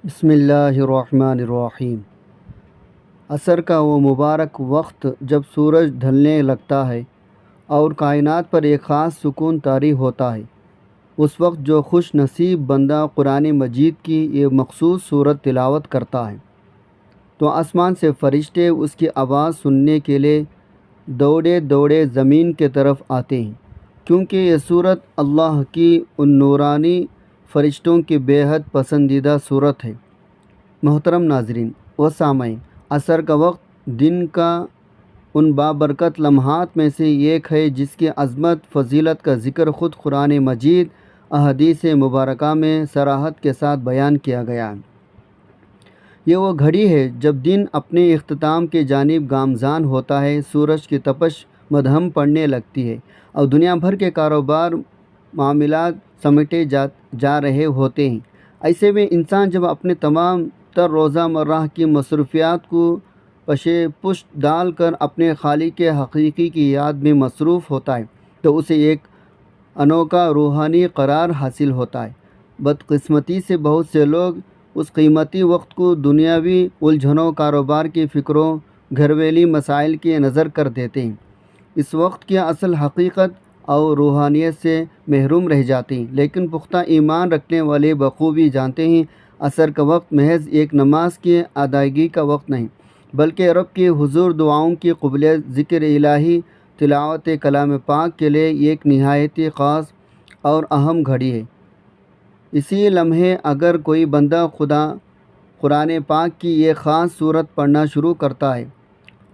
بسم اللہ الرحمن الرحیم۔ عصر کا وہ مبارک وقت جب سورج ڈھلنے لگتا ہے اور کائنات پر ایک خاص سکون طاری ہوتا ہے، اس وقت جو خوش نصیب بندہ قرآن مجید کی یہ مخصوص صورت تلاوت کرتا ہے تو آسمان سے فرشتے اس کی آواز سننے کے لیے دوڑے دوڑے زمین کے طرف آتے ہیں، کیونکہ یہ صورت اللہ کی ان نورانی فرشتوں کی بے حد پسندیدہ صورت ہے۔ محترم ناظرین و سامعین، عصر کا وقت دن کا ان بابرکت لمحات میں سے ایک ہے جس کی عظمت فضیلت کا ذکر خود قرآن مجید احادیث مبارکہ میں صراحت کے ساتھ بیان کیا گیا ہے۔ یہ وہ گھڑی ہے جب دن اپنے اختتام کی جانب گامزن ہوتا ہے، سورج کی تپش مدھم پڑنے لگتی ہے اور دنیا بھر کے کاروبار معاملات سمیٹے جا رہے ہوتے ہیں۔ ایسے میں انسان جب اپنے تمام تر روزہ مرہ کی مصروفیات کو پشت ڈال کر اپنے خالق حقیقی کی یاد میں مصروف ہوتا ہے تو اسے ایک انوکھا روحانی قرار حاصل ہوتا ہے۔ بدقسمتی سے بہت سے لوگ اس قیمتی وقت کو دنیاوی الجھنوں، کاروبار کی فکروں، گھریلو مسائل کی نظر کر دیتے ہیں، اس وقت کی اصل حقیقت اور روحانیت سے محروم رہ جاتے ہیں۔ لیکن پختہ ایمان رکھنے والے بخوبی جانتے ہیں عصر کا وقت محض ایک نماز کی ادائیگی کا وقت نہیں، بلکہ رب کے حضور دعاؤں کی قبولیت، ذکر الہی، تلاوت کلام پاک کے لیے ایک نہایت خاص اور اہم گھڑی ہے۔ اسی لمحے اگر کوئی بندہ خدا قرآن پاک کی یہ خاص صورت پڑھنا شروع کرتا ہے،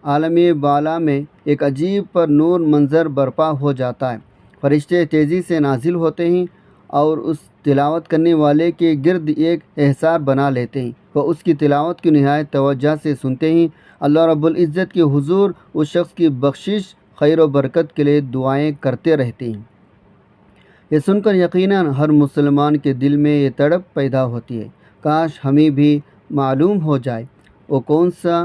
عالم بالا میں ایک عجیب پر نور منظر برپا ہو جاتا ہے۔ فرشتے تیزی سے نازل ہوتے ہیں اور اس تلاوت کرنے والے کے گرد ایک احصار بنا لیتے ہیں۔ وہ اس کی تلاوت کی نہایت توجہ سے سنتے ہیں۔ اللہ رب العزت کے حضور اس شخص کی بخشش، خیر و برکت کے لیے دعائیں کرتے رہتے ہیں۔ یہ سن کر یقیناً ہر مسلمان کے دل میں یہ تڑپ پیدا ہوتی ہے، کاش ہمیں بھی معلوم ہو جائے وہ کون سا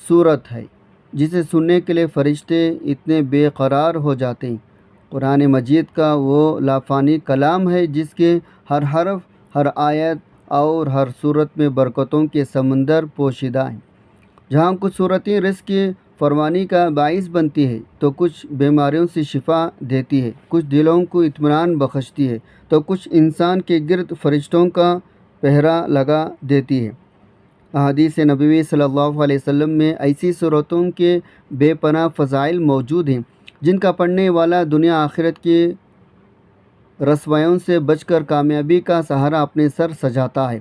صورت ہے جسے سننے کے لیے فرشتے اتنے بے قرار ہو جاتے ہیں۔ قرآن مجید کا وہ لافانی کلام ہے جس کے ہر حرف، ہر آیت اور ہر صورت میں برکتوں کے سمندر پوشیدہ ہیں۔ جہاں کچھ صورتیں رزق کی فراوانی کا باعث بنتی ہے تو کچھ بیماریوں سے شفا دیتی ہے، کچھ دلوں کو اطمینان بخشتی ہے تو کچھ انسان کے گرد فرشتوں کا پہرا لگا دیتی ہے۔ احادیث نبوی صلی اللہ علیہ وسلم میں ایسی صورتوں کے بے پناہ فضائل موجود ہیں جن کا پڑھنے والا دنیا آخرت کی رسوائیوں سے بچ کر کامیابی کا سہارا اپنے سر سجاتا ہے۔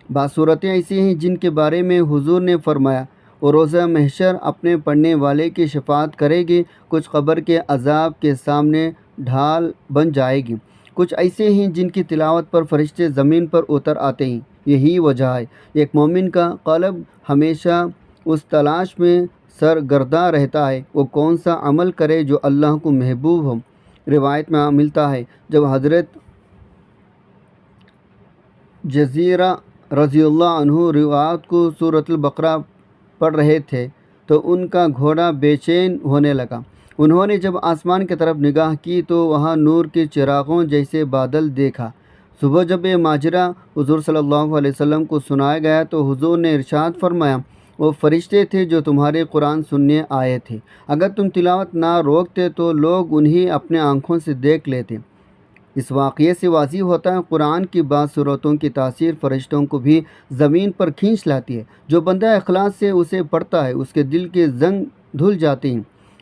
بعض صورتیں ایسی ہیں جن کے بارے میں حضور نے فرمایا وہ روزہ محشر اپنے پڑھنے والے کی شفاعت کرے گی، کچھ قبر کے عذاب کے سامنے ڈھال بن جائے گی، کچھ ایسے ہیں جن کی تلاوت پر فرشتے زمین پر اتر آتے ہیں۔ یہی وجہ ہے ایک مومن کا قلب ہمیشہ اس تلاش میں سرگرداں رہتا ہے وہ کون سا عمل کرے جو اللہ کو محبوب ہو۔ روایت میں ملتا ہے جب حضرت جزیرہ رضی اللہ عنہ روایت کو سورۃ البقرہ پڑھ رہے تھے تو ان کا گھوڑا بے چین ہونے لگا۔ انہوں نے جب آسمان کی طرف نگاہ کی تو وہاں نور کے چراغوں جیسے بادل دیکھا۔ صبح جب یہ ماجرا حضور صلی اللہ علیہ وسلم کو سنایا گیا تو حضور نے ارشاد فرمایا وہ فرشتے تھے جو تمہارے قرآن سننے آئے تھے، اگر تم تلاوت نہ روکتے تو لوگ انہیں اپنے آنکھوں سے دیکھ لیتے۔ اس واقعے سے واضح ہوتا ہے قرآن کی بعض صورتوں کی تاثیر فرشتوں کو بھی زمین پر کھینچ لاتی ہے۔ جو بندہ اخلاص سے اسے پڑھتا ہے اس کے دل کے زنگ دھل جاتے ہیں۔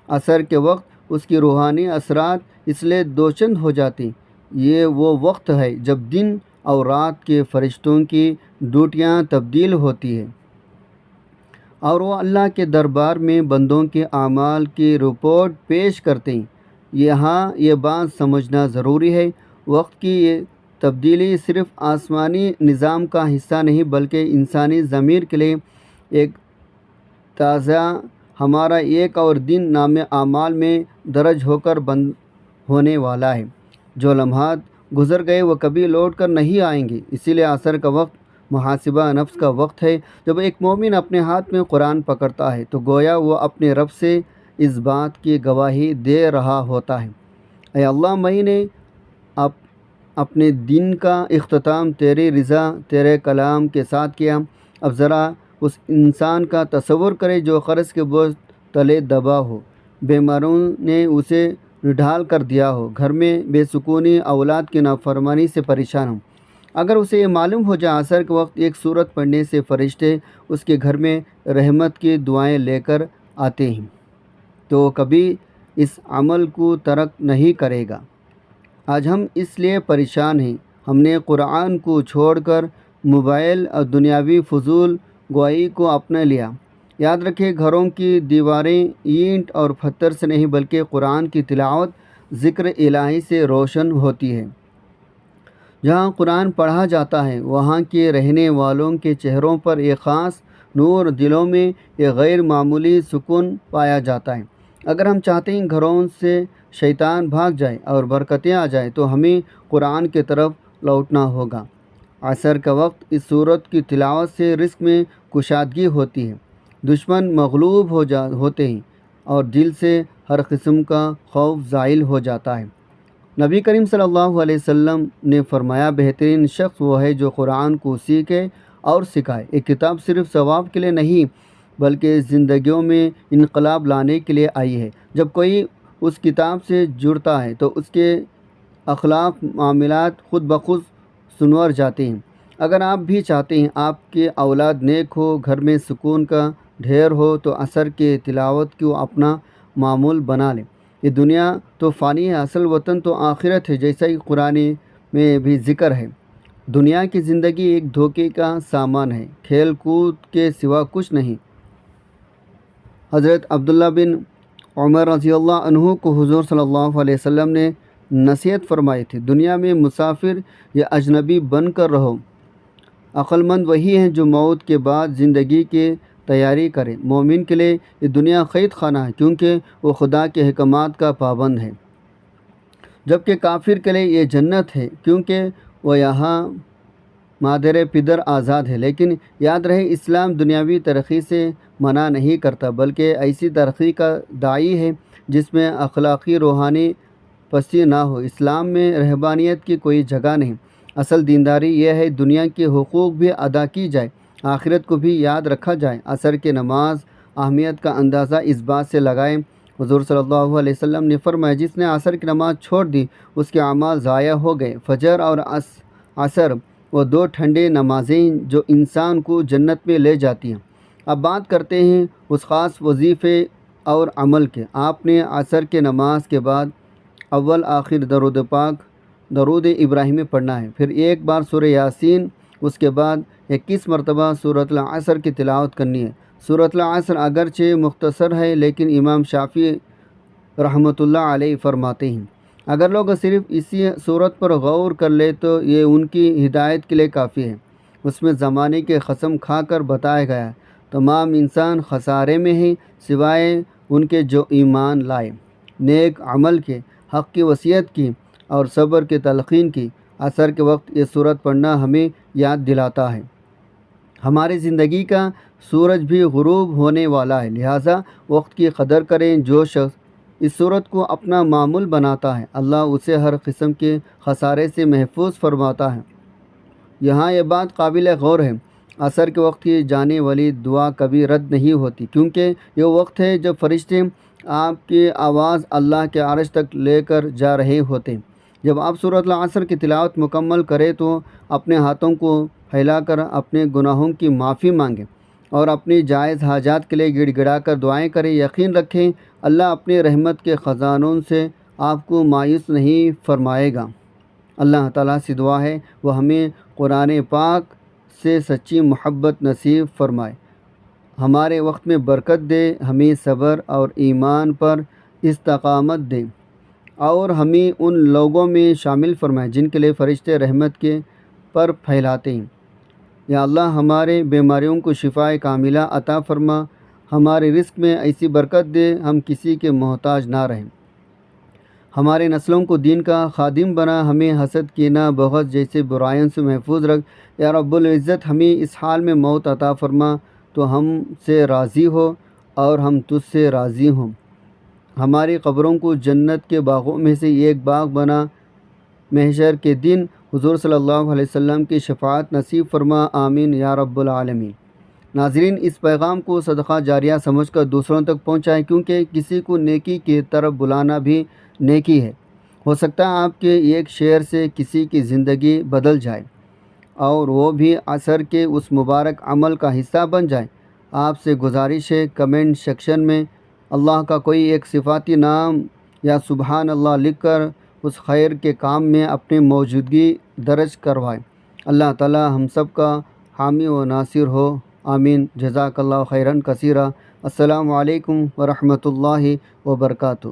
عصر کے وقت اس کی روحانی اثرات اس لیے دوچند ہو جاتے ہیں۔ یہ وہ وقت ہے جب دن اور رات کے فرشتوں کی ڈیوٹیاں تبدیل ہوتی ہیں اور وہ اللہ کے دربار میں بندوں کے اعمال کی رپورٹ پیش کرتے ہیں۔ یہاں یہ بات سمجھنا ضروری ہے، وقت کی یہ تبدیلی صرف آسمانی نظام کا حصہ نہیں بلکہ انسانی ضمیر کے لیے ایک تازہ ہمارا ایک اور دن نام اعمال میں درج ہو کر بند ہونے والا ہے۔ جو لمحات گزر گئے وہ کبھی لوٹ کر نہیں آئیں گے، اسی لیے عصر کا وقت محاسبہ نفس کا وقت ہے۔ جب ایک مومن اپنے ہاتھ میں قرآن پکڑتا ہے تو گویا وہ اپنے رب سے اس بات کی گواہی دے رہا ہوتا ہے، اے اللہ میں نے اپنے دن کا اختتام تیری رضا تیرے کلام کے ساتھ کیا۔ اب ذرا اس انسان کا تصور کرے جو قرض کے بوجھ تلے دبا ہو، بیماروں نے اسے ڈھال کر دیا ہو، گھر میں بے سکونی، اولاد کی نافرمانی سے پریشان ہو۔ اگر اسے یہ معلوم ہو جائے عصر کے وقت ایک سورت پڑھنے سے فرشتے اس کے گھر میں رحمت کی دعائیں لے کر آتے ہیں، تو کبھی اس عمل کو ترک نہیں کرے گا۔ آج ہم اس لیے پریشان ہیں، ہم نے قرآن کو چھوڑ کر موبائل اور دنیاوی فضول گوئی کو اپنا لیا۔ یاد رکھیں، گھروں کی دیواریں اینٹ اور پتھر سے نہیں بلکہ قرآن کی تلاوت، ذکر الہی سے روشن ہوتی ہے۔ جہاں قرآن پڑھا جاتا ہے وہاں کے رہنے والوں کے چہروں پر ایک خاص نور، دلوں میں ایک غیر معمولی سکون پایا جاتا ہے۔ اگر ہم چاہتے ہیں گھروں سے شیطان بھاگ جائے اور برکتیں آ جائیں تو ہمیں قرآن کی طرف لوٹنا ہوگا۔ عصر کا وقت اس سورت کی تلاوت سے رزق میں کشادگی ہوتی ہے، دشمن مغلوب ہوتے ہیں اور دل سے ہر قسم کا خوف زائل ہو جاتا ہے۔ نبی کریم صلی اللہ علیہ وسلم نے فرمایا، بہترین شخص وہ ہے جو قرآن کو سیکھے اور سکھائے۔ ایک کتاب صرف ثواب کے لیے نہیں بلکہ زندگیوں میں انقلاب لانے کے لیے آئی ہے۔ جب کوئی اس کتاب سے جڑتا ہے تو اس کے اخلاق معاملات خود بخود سنور جاتے ہیں۔ اگر آپ بھی چاہتے ہیں آپ کے اولاد نیک ہو، گھر میں سکون کا ڈھیر ہو، تو عصر کے تلاوت کو اپنا معمول بنا لیں۔ یہ دنیا تو فانی ہے، اصل وطن تو آخرت ہے، جیسا کہ قرآن میں بھی ذکر ہے۔ دنیا کی زندگی ایک دھوکے کا سامان ہے، کھیل کود کے سوا کچھ نہیں۔ حضرت عبداللہ بن عمر رضی اللہ عنہ کو حضور صلی اللہ علیہ وسلم نے نصیحت فرمائی تھی، دنیا میں مسافر یا اجنبی بن کر رہو، عقل مند وہی ہے جو موت کے بعد زندگی کی تیاری کرے۔ مومن کے لیے یہ دنیا قید خانہ ہے کیونکہ وہ خدا کے احکامات کا پابند ہے، جبکہ کافر کے لیے یہ جنت ہے کیونکہ وہ یہاں مادر پدر آزاد ہے۔ لیکن یاد رہے، اسلام دنیاوی ترقی سے منع نہیں کرتا بلکہ ایسی ترقی کا داعی ہے جس میں اخلاقی روحانی پستی نہ ہو۔ اسلام میں رہبانیت کی کوئی جگہ نہیں، اصل دینداری یہ ہے دنیا کے حقوق بھی ادا کی جائے، آخرت کو بھی یاد رکھا جائے۔ عصر کی نماز اہمیت کا اندازہ اس بات سے لگائیں، حضور صلی اللہ علیہ وسلم نے فرمایا، جس نے عصر کی نماز چھوڑ دی اس کے اعمال ضائع ہو گئے۔ فجر اور عصر وہ دو ٹھنڈے نمازیں جو انسان کو جنت میں لے جاتی ہیں۔ اب بات کرتے ہیں اس خاص وظیفے اور عمل کے۔ آپ نے عصر کے نماز کے بعد اول آخر درود پاک، درود ابراہیمی پڑھنا ہے، پھر ایک بار سورہ یاسین، اس کے بعد 21 مرتبہ سورۃ العصر کی تلاوت کرنی ہے۔ سورۃ العصر اگرچہ مختصر ہے لیکن امام شافعی رحمۃ اللہ علیہ فرماتے ہیں اگر لوگ صرف اسی صورت پر غور کر لے تو یہ ان کی ہدایت کے لیے کافی ہے۔ اس میں زمانے کے قسم کھا کر بتایا گیا ہے، تمام انسان خسارے میں ہیں سوائے ان کے جو ایمان لائے، نیک عمل کے، حق کی وصیت کی اور صبر کی تلقین کی۔ عصر کے وقت یہ سورت پڑھنا ہمیں یاد دلاتا ہے ہماری زندگی کا سورج بھی غروب ہونے والا ہے، لہٰذا وقت کی قدر کریں۔ جو شخص اس سورت کو اپنا معمول بناتا ہے اللہ اسے ہر قسم کے خسارے سے محفوظ فرماتا ہے۔ یہاں یہ بات قابل غور ہے، عصر کے وقت کی جانے والی دعا کبھی رد نہیں ہوتی کیونکہ یہ وقت ہے جب فرشتے آپ کی آواز اللہ کے عرش تک لے کر جا رہے ہوتے ہیں۔ جب آپ سورۃ العصر کی تلاوت مکمل کریں تو اپنے ہاتھوں کو پھیلا کر اپنے گناہوں کی معافی مانگیں اور اپنی جائز حاجات کے لیے گڑ گڑا کر دعائیں کریں۔ یقین رکھیں اللہ اپنی رحمت کے خزانوں سے آپ کو مایوس نہیں فرمائے گا۔ اللہ تعالیٰ سے دعا ہے وہ ہمیں قرآن پاک سے سچی محبت نصیب فرمائے، ہمارے وقت میں برکت دے، ہمیں صبر اور ایمان پر استقامت دے اور ہمیں ان لوگوں میں شامل فرمائے جن کے لیے فرشتے رحمت کے پر پھیلاتے ہیں۔ یا اللہ ہمارے بیماریوں کو شفائے کاملہ عطا فرما، ہمارے رزق میں ایسی برکت دے ہم کسی کے محتاج نہ رہیں، ہمارے نسلوں کو دین کا خادم بنا، ہمیں حسد، کینہ، بغض جیسے برائیوں سے محفوظ رکھ۔ یا رب العزت ہمیں اس حال میں موت عطا فرما تو ہم سے راضی ہو اور ہم تجھ سے راضی ہوں، ہماری قبروں کو جنت کے باغوں میں سے ایک باغ بنا محشر کے دن حضور صلی اللہ علیہ وسلم کی شفاعت نصیب فرما، آمین یا رب العالمین۔ ناظرین، اس پیغام کو صدقہ جاریہ سمجھ کر دوسروں تک پہنچائیں، کیونکہ کسی کو نیکی کی طرف بلانا بھی نیکی ہے۔ ہو سکتا ہے آپ کے ایک شیئر سے کسی کی زندگی بدل جائے اور وہ بھی عصر کے اس مبارک عمل کا حصہ بن جائے۔ آپ سے گزارش ہے، کمنٹ سیکشن میں اللہ کا کوئی ایک صفاتی نام یا سبحان اللہ لکھ کر اس خیر کے کام میں اپنی موجودگی درج کروائیں۔ اللہ تعالی ہم سب کا حامی و ناصر ہو، آمین۔ جزاک اللہ خیرن کثیرہ۔ السلام علیکم ورحمۃ اللہ وبرکاتہ۔